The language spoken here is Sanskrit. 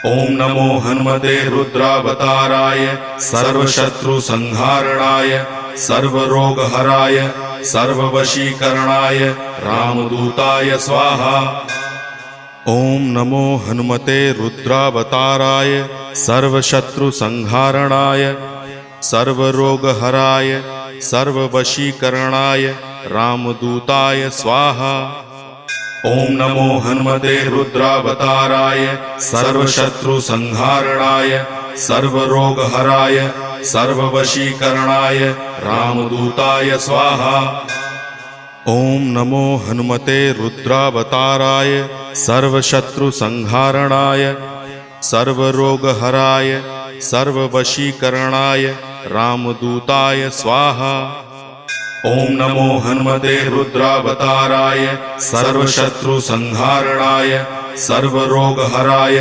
ओम नमो हनुमते रुद्रावताराय सर्वशत्रुसंहारणाय सर्वरोगहराय सर्ववशीकरणाय रामदूताय स्वाहा। ओम नमो हनुमते रुद्रावताराय सर्वशत्रुसंहारणाय सर्वरोगहराय सर्ववशीकरणाय रामदूताय स्वाहा। ओम नमो हनुमते रुद्रावताराय सर्वशत्रुसंहारणाय सर्वरोगहराय सर्ववशीकरणाय रामदूताय स्वाहा। ओम नमो हनुमते रुद्रावताराय सर्वशत्रुसंहारणाय सर्वरोगहराय सर्ववशीकरणाय रामदूताय स्वाहा। ओम नमो हनुमते रुद्रावताराय सर्वशत्रुसंहारणाय सर्वरोगहराय